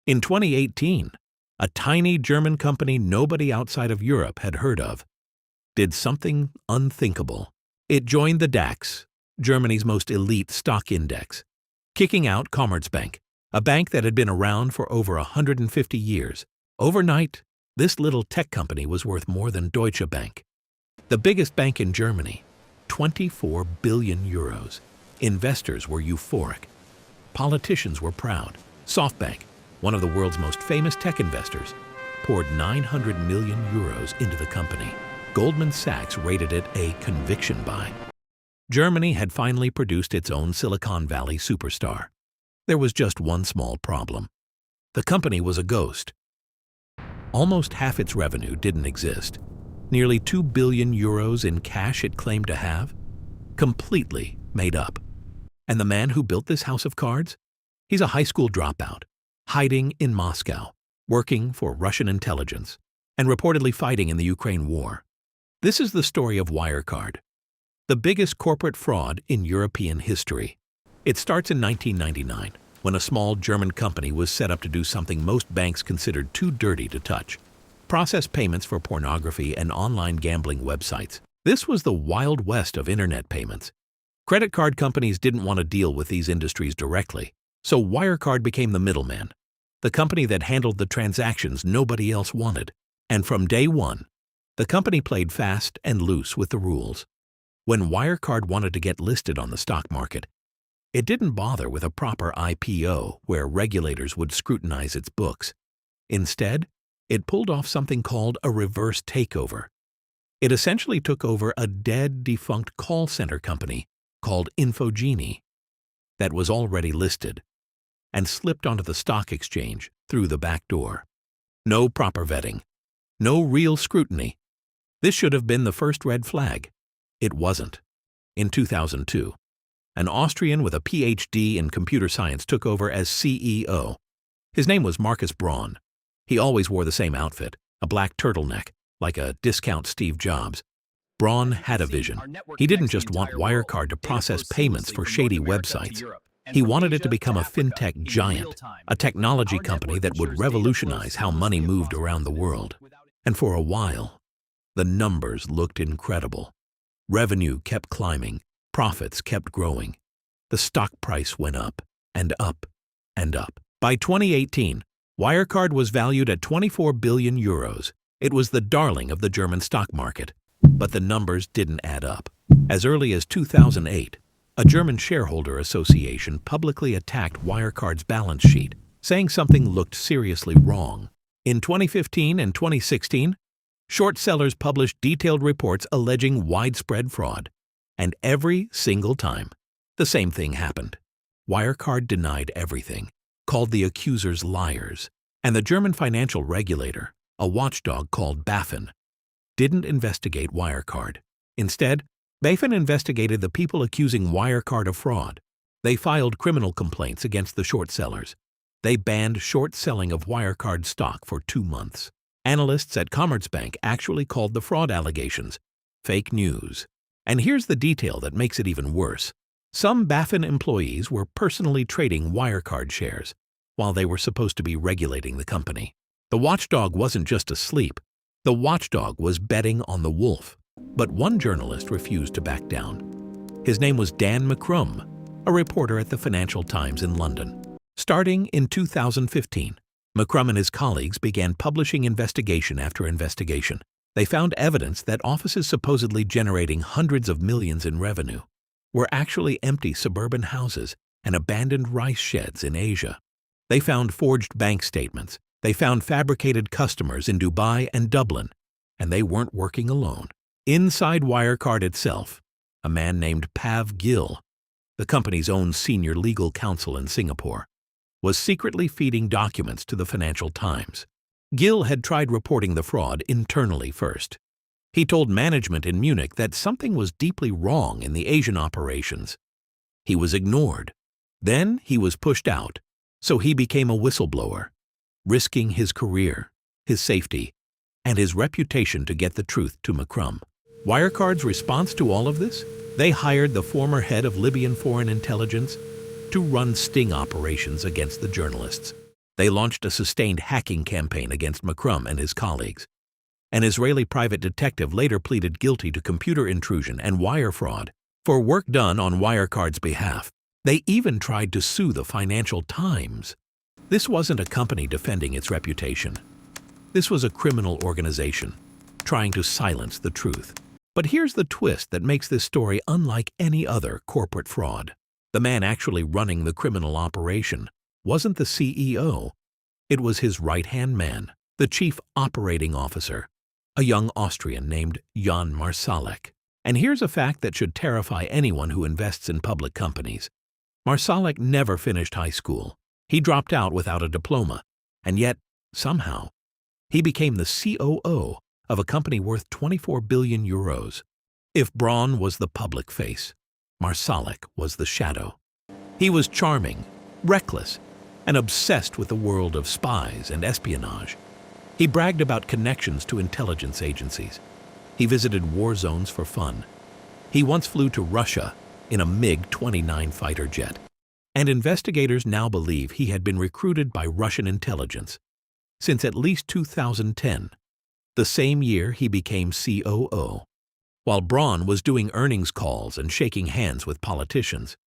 In 2018, a tiny German company nobody outside of Europe had heard of did something unthinkable. It joined the DAX, Germany's most elite stock index, kicking out Commerzbank, a bank that had been around for over 150 years. Overnight, this little tech company was worth more than Deutsche Bank. The biggest bank in Germany, 24 billion euros. Investors were euphoric. Politicians were proud. SoftBank, one of the world's most famous tech investors, poured 900 million euros into the company. Goldman Sachs rated it a conviction buy. Germany had finally produced its own Silicon Valley superstar. There was just one small problem. The company was a ghost. Almost half its revenue didn't exist. Nearly 2 billion euros in cash it claimed to have, completely made up. And the man who built this house of cards? He's a high school dropout, hiding in Moscow, working for Russian intelligence, and reportedly fighting in the Ukraine war. This is the story of Wirecard, the biggest corporate fraud in European history. It starts in 1999, when a small German company was set up to do something most banks considered too dirty to touch: process payments for pornography and online gambling websites. This was the Wild West of internet payments. Credit card companies didn't want to deal with these industries directly, so Wirecard became the middleman, the company that handled the transactions nobody else wanted. And from day one, the company played fast and loose with the rules. When Wirecard wanted to get listed on the stock market, it didn't bother with a proper IPO where regulators would scrutinize its books. Instead, it pulled off something called a reverse takeover. It essentially took over a dead, defunct call center company called Infogenie that was already listed and slipped onto the stock exchange through the back door. No proper vetting, no real scrutiny. This should have been the first red flag. It wasn't. In 2002, an Austrian with a PhD in computer science took over as CEO. His name was Markus Braun. He always wore the same outfit, a black turtleneck, like a discount Steve Jobs. Braun had a vision. He didn't just want Wirecard to process payments for shady websites. He wanted it to become a fintech giant, a technology company that would revolutionize how money moved around the world. And for a while, the numbers looked incredible. Revenue kept climbing, profits kept growing. The stock price went up and up and up. By 2018, Wirecard was valued at 24 billion euros. It was the darling of the German stock market. But the numbers didn't add up. As early as 2008, a German shareholder association publicly attacked Wirecard's balance sheet, saying something looked seriously wrong. In 2015 and 2016, short sellers published detailed reports alleging widespread fraud. And every single time, the same thing happened. Wirecard denied everything, called the accusers liars, and the German financial regulator, a watchdog called BaFin, didn't investigate Wirecard. Instead, BaFin investigated the people accusing Wirecard of fraud. They filed criminal complaints against the short sellers. They banned short selling of Wirecard stock for 2 months. Analysts at Commerzbank actually called the fraud allegations fake news. And here's the detail that makes it even worse. Some BaFin employees were personally trading Wirecard shares while they were supposed to be regulating the company. The watchdog wasn't just asleep. The watchdog was betting on the wolf. But one journalist refused to back down. His name was Dan McCrum, a reporter at the Financial Times in London. Starting in 2015, McCrum and his colleagues began publishing investigation after investigation. They found evidence that offices supposedly generating hundreds of millions in revenue were actually empty suburban houses and abandoned rice sheds in Asia. They found forged bank statements. They found fabricated customers in Dubai and Dublin, and they weren't working alone. Inside Wirecard itself, a man named Pav Gill, the company's own senior legal counsel in Singapore, was secretly feeding documents to the Financial Times. Gill had tried reporting the fraud internally first. He told management in Munich that something was deeply wrong in the Asian operations. He was ignored. Then he was pushed out, so he became a whistleblower, risking his career, his safety, and his reputation to get the truth to McCrum. Wirecard's response to all of this? They hired the former head of Libyan foreign intelligence to run sting operations against the journalists. They launched a sustained hacking campaign against McCrum and his colleagues. An Israeli private detective later pleaded guilty to computer intrusion and wire fraud for work done on Wirecard's behalf. They even tried to sue the Financial Times. This wasn't a company defending its reputation. This was a criminal organization trying to silence the truth. But here's the twist that makes this story unlike any other corporate fraud. The man actually running the criminal operation wasn't the CEO. It was his right-hand man, the chief operating officer, a young Austrian named Jan Marsalek. And here's a fact that should terrify anyone who invests in public companies. Marsalek never finished high school. He dropped out without a diploma, and yet, somehow, he became the COO of a company worth 24 billion euros. If Braun was the public face, Marsalek was the shadow. He was charming, reckless, and obsessed with the world of spies and espionage. He bragged about connections to intelligence agencies. He visited war zones for fun. He once flew to Russia in a MiG-29 fighter jet. And investigators now believe he had been recruited by Russian intelligence since at least 2010, the same year he became COO. While Braun was doing earnings calls and shaking hands with politicians,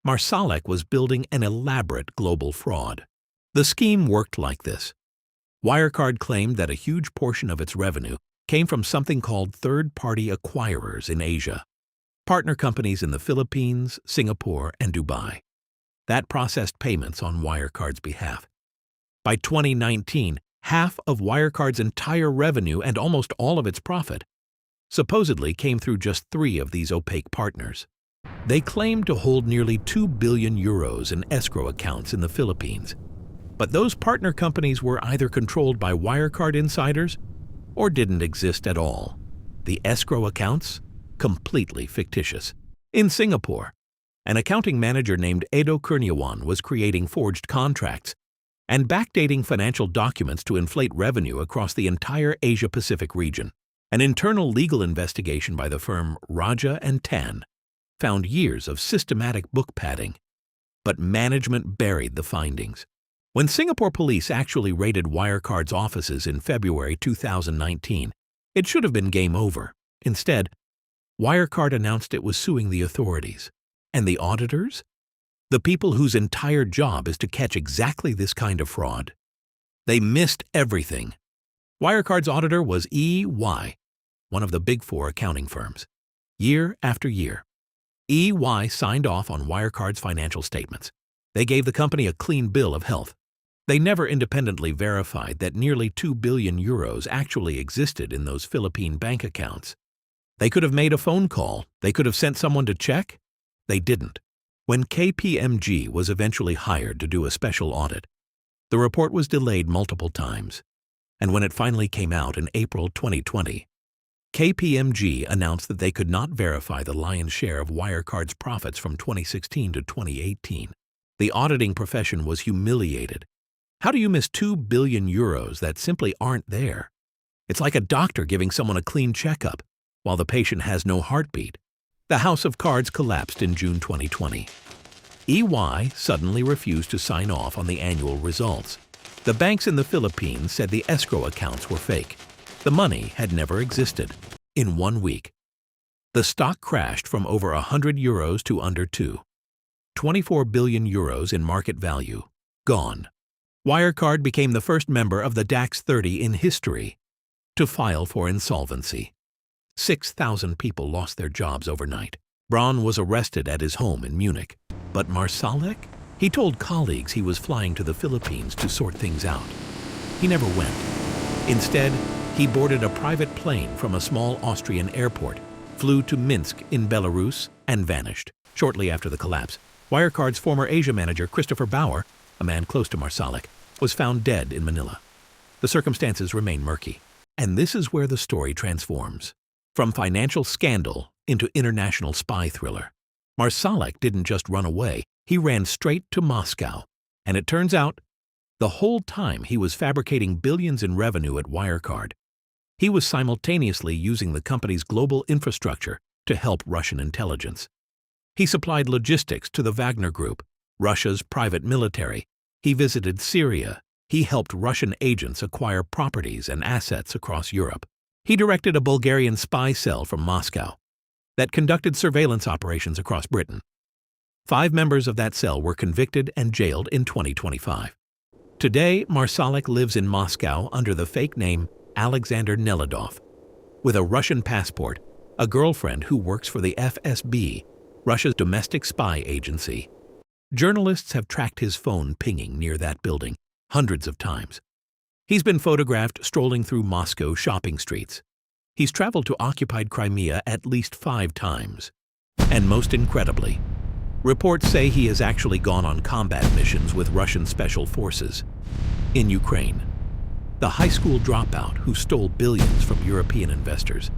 Marsalek was building an elaborate global fraud. The scheme worked like this. Wirecard claimed that a huge portion of its revenue came from something called third-party acquirers in Asia, partner companies in the Philippines, Singapore, and Dubai. That processed payments on Wirecard's behalf. By 2019, half of Wirecard's entire revenue and almost all of its profit supposedly came through just 3 of these opaque partners. They claimed to hold nearly 2 billion euros in escrow accounts in the Philippines. But those partner companies were either controlled by Wirecard insiders or didn't exist at all. The escrow accounts? Completely fictitious. In Singapore, an accounting manager named Edo Kurniawan was creating forged contracts and backdating financial documents to inflate revenue across the entire Asia-Pacific region. An internal legal investigation by the firm Raja and Tan found years of systematic book padding, but management buried the findings. When Singapore police actually raided Wirecard's offices in February 2019, it should have been game over. Instead, Wirecard announced it was suing the authorities. And the auditors? The people whose entire job is to catch exactly this kind of fraud. They missed everything. Wirecard's auditor was EY, one of the Big Four accounting firms. Year after year, EY signed off on Wirecard's financial statements. They gave the company a clean bill of health. They never independently verified that nearly 2 billion euros actually existed in those Philippine bank accounts. They could have made a phone call. They could have sent someone to check. They didn't. When KPMG was eventually hired to do a special audit, the report was delayed multiple times. And when it finally came out in April 2020, KPMG announced that they could not verify the lion's share of Wirecard's profits from 2016 to 2018. The auditing profession was humiliated. How do you miss 2 billion euros that simply aren't there? It's like a doctor giving someone a clean checkup while the patient has no heartbeat. The house of cards collapsed in June 2020. EY suddenly refused to sign off on the annual results. The banks in the Philippines said the escrow accounts were fake. The money had never existed. In 1 week, the stock crashed from over 100 euros to under 2. 24 billion euros in market value, gone. Wirecard became the first member of the DAX 30 in history to file for insolvency. 6,000 people lost their jobs overnight. Braun was arrested at his home in Munich. But Marsalek? He told colleagues he was flying to the Philippines to sort things out. He never went. Instead, he boarded a private plane from a small Austrian airport, flew to Minsk in Belarus, and vanished. Shortly after the collapse, Wirecard's former Asia manager Christopher Bauer, a man close to Marsalek, was found dead in Manila. The circumstances remain murky. And this is where the story transforms. From financial scandal into international spy thriller. Marsalek didn't just run away, he ran straight to Moscow. And it turns out, the whole time he was fabricating billions in revenue at Wirecard, he was simultaneously using the company's global infrastructure to help Russian intelligence. He supplied logistics to the Wagner Group, Russia's private military. He visited Syria. He helped Russian agents acquire properties and assets across Europe. He directed a Bulgarian spy cell from Moscow that conducted surveillance operations across Britain. 5 members of that cell were convicted and jailed in 2025. Today, Marsalek lives in Moscow under the fake name Alexander Neladov, with a Russian passport, a girlfriend who works for the FSB, Russia's domestic spy agency. Journalists have tracked his phone pinging near that building hundreds of times. He's been photographed strolling through Moscow shopping streets. He's traveled to occupied Crimea at least 5 times. And most incredibly, reports say he has actually gone on combat missions with Russian special forces. In Ukraine, the high school dropout who stole billions from European investors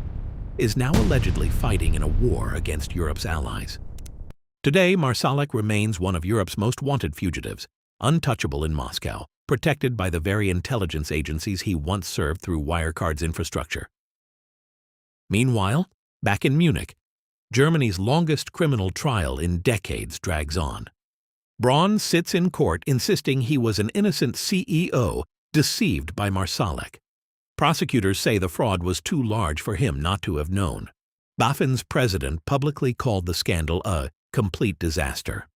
is now allegedly fighting in a war against Europe's allies. Today, Marsalek remains one of Europe's most wanted fugitives, untouchable in Moscow, protected by the very intelligence agencies he once served through Wirecard's infrastructure. Meanwhile, back in Munich, Germany's longest criminal trial in decades drags on. Braun sits in court insisting he was an innocent CEO deceived by Marsalek. Prosecutors say the fraud was too large for him not to have known. BaFin's president publicly called the scandal a complete disaster,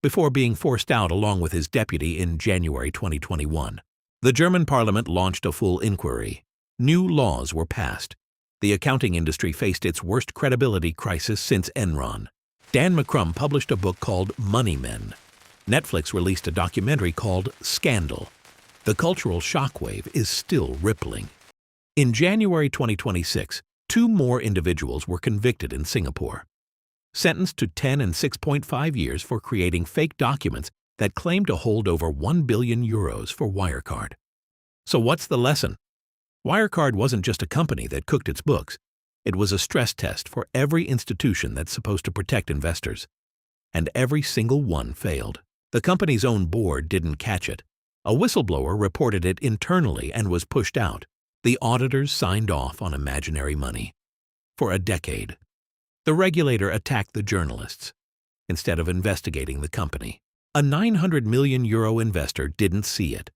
before being forced out along with his deputy in January 2021. The German parliament launched a full inquiry. New laws were passed. The accounting industry faced its worst credibility crisis since Enron. Dan McCrum published a book called Money Men. Netflix released a documentary called Scandal. The cultural shockwave is still rippling. In January 2026, 2 more individuals were convicted in Singapore, sentenced to 10 and 6.5 years for creating fake documents that claim to hold over €1 billion for Wirecard. So what's the lesson? Wirecard wasn't just a company that cooked its books. It was a stress test for every institution that's supposed to protect investors. And every single one failed. The company's own board didn't catch it. A whistleblower reported it internally and was pushed out. The auditors signed off on imaginary money. For a decade, the regulator attacked the journalists instead of investigating the company. A €900 million investor didn't see it.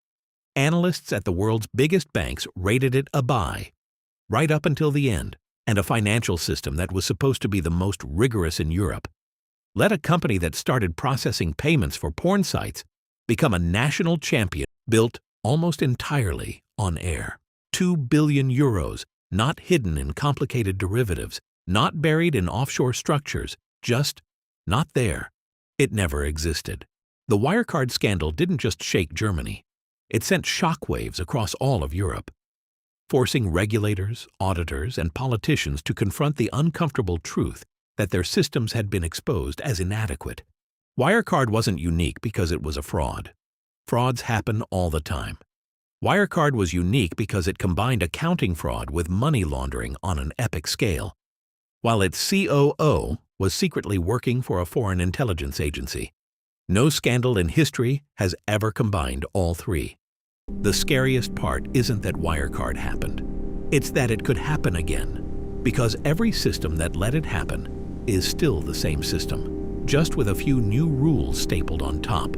Analysts at the world's biggest banks rated it a buy, right up until the end, and a financial system that was supposed to be the most rigorous in Europe let a company that started processing payments for porn sites become a national champion built almost entirely on air. €2 billion, not hidden in complicated derivatives, not buried in offshore structures, just not there. It never existed. The Wirecard scandal didn't just shake Germany. It sent shockwaves across all of Europe, forcing regulators, auditors, and politicians to confront the uncomfortable truth that their systems had been exposed as inadequate. Wirecard wasn't unique because it was a fraud. Frauds happen all the time. Wirecard was unique because it combined accounting fraud with money laundering on an epic scale, while its COO was secretly working for a foreign intelligence agency. No scandal in history has ever combined all 3. The scariest part isn't that Wirecard happened. It's that it could happen again, because every system that let it happen is still the same system, just with a few new rules stapled on top.